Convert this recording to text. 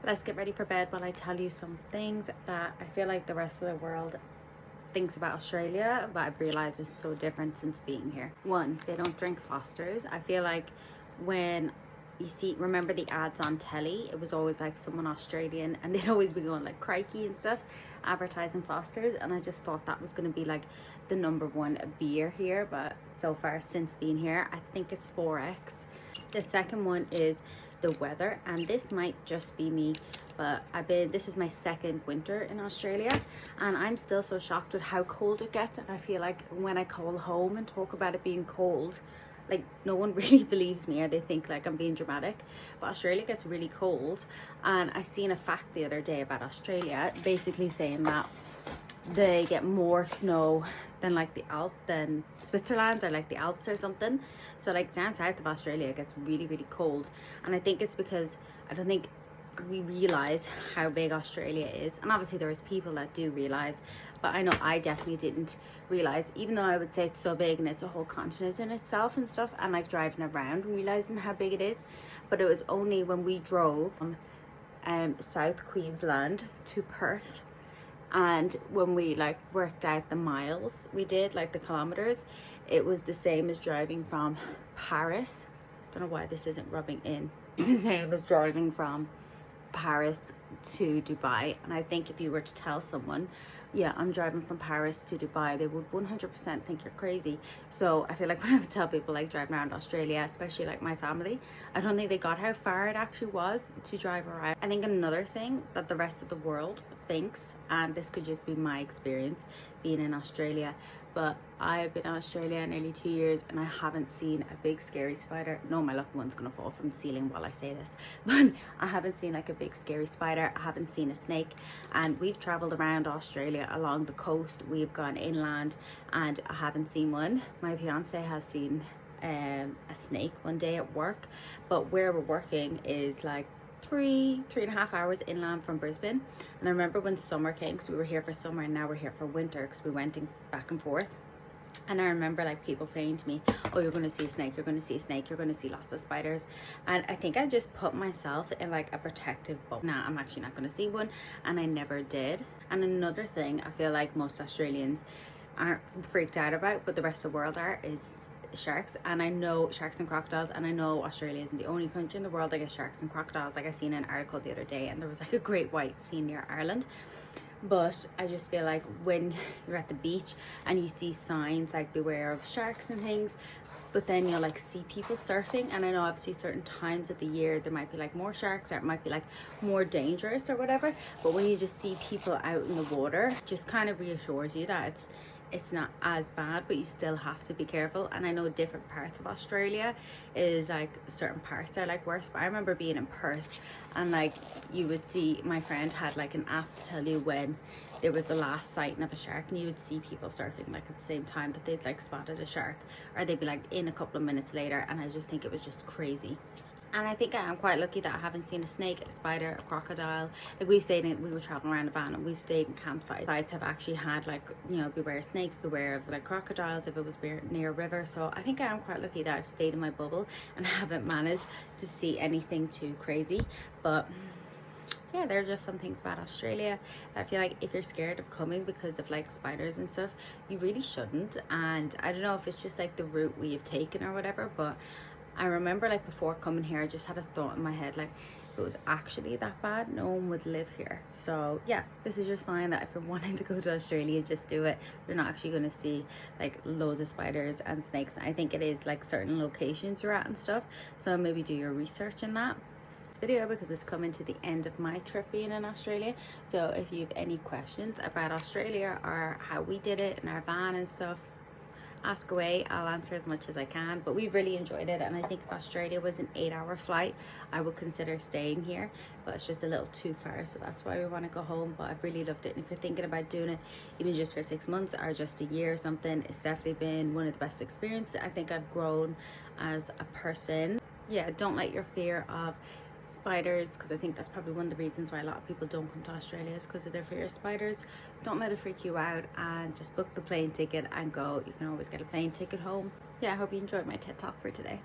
let's get ready for bed while I tell you some things that I feel like the rest of the world thinks about Australia, but I've realized is so different since being here. One, they don't drink Fosters. I feel like when you see, remember the ads on telly, it was always like someone Australian and they'd always be going like crikey and stuff, advertising Fosters, and I just thought that was going to be like the #1 beer here, but so far since being here, I think it's 4X. The second one is the weather, and this might just be me, but this is my second winter in Australia, and I'm still so shocked at how cold it gets. And I feel like when I call home and talk about it being cold, like no one really believes me, or they think like I'm being dramatic. But Australia gets really cold, and I've seen a fact the other day about Australia basically saying that they get more snow than like than Switzerland or like the Alps or something. So like down south of Australia it gets really cold, and I think it's because I don't think we realize how big Australia is, and obviously there is people that do realize, but I know I definitely didn't realize, even though I would say it's so big and it's a whole continent in itself and stuff, and like driving around realizing how big it is. But it was only when we drove from South Queensland to Perth, and when we like worked out the miles we did, like the kilometers, it was the same as driving from Paris. Don't know why this isn't rubbing in. It's the same as driving from Paris to Dubai. And I think if you were to tell someone, yeah, I'm driving from Paris to Dubai, they would 100% think you're crazy. So I feel like when I would tell people like driving around Australia, especially like my family, I don't think they got how far it actually was to drive around. I think another thing that the rest of the world thinks, and this could just be my experience being in Australia, but I've been in Australia nearly 2 years and I haven't seen a big scary spider. No, my loved one's gonna fall from the ceiling while I say this, but I haven't seen like a big scary spider. I haven't seen a snake, and we've traveled around Australia along the coast. We've gone inland and I haven't seen one. My fiance has seen a snake one day at work, but where we're working is like 3.5 hours inland from Brisbane. And I remember when summer came, because we were here for summer and now we're here for winter because we went back and forth, and I remember like people saying to me, oh, you're going to see a snake, you're going to see a snake, you're going to see lots of spiders. And I think I just put myself in like a protective bubble. Now I'm actually not going to see one, and I never did. And another thing I feel like most Australians aren't freaked out about, but the rest of the world are, is sharks. And I know sharks and crocodiles, and I know Australia isn't the only country in the world that gets sharks and crocodiles. Like I seen an article the other day and there was like a great white seen near Ireland. But I just feel like when you're at the beach and you see signs like beware of sharks and things, but then you'll like see people surfing, and I know obviously certain times of the year there might be like more sharks, or it might be like more dangerous or whatever, but when you just see people out in the water, it just kind of reassures you that it's not as bad, but you still have to be careful. And I know different parts of Australia is like certain parts are like worse, but I remember being in Perth and like you would see, my friend had like an app to tell you when there was the last sighting of a shark, and you would see people surfing like at the same time that they'd like spotted a shark, or they'd be like in a couple of minutes later. And I just think it was just crazy. And I think I am quite lucky that I haven't seen a snake, a spider, a crocodile. Like we were traveling around a van and we've stayed in campsites. Sites have actually had like, you know, beware of snakes, beware of like crocodiles if it was near a river. So I think I am quite lucky that I've stayed in my bubble and haven't managed to see anything too crazy. But yeah, there's just some things about Australia that I feel like if you're scared of coming because of like spiders and stuff, you really shouldn't. And I don't know if it's just like the route we have taken or whatever, but I remember like before coming here, I just had a thought in my head, like if it was actually that bad, no one would live here. So yeah, this is your sign that if you're wanting to go to Australia, just do it. You're not actually going to see like loads of spiders and snakes. I think it is like certain locations you're at and stuff, so maybe do your research in that. This video, because it's coming to the end of my trip being in Australia, so if you have any questions about Australia or how we did it in our van and stuff, ask away. I'll answer as much as I can. But we really enjoyed it, and I think if Australia was an 8-hour flight, I would consider staying here, but it's just a little too far, so that's why we want to go home. But I've really loved it, and if you're thinking about doing it even just for 6 months or just a year or something, it's definitely been one of the best experiences. I think I've grown as a person. Yeah, don't let your fear of spiders, because I think that's probably one of the reasons why a lot of people don't come to Australia, is because of their fear of spiders. Don't let it freak you out, and just book the plane ticket and go. You can always get a plane ticket home. Yeah, I hope you enjoyed my TED talk for today.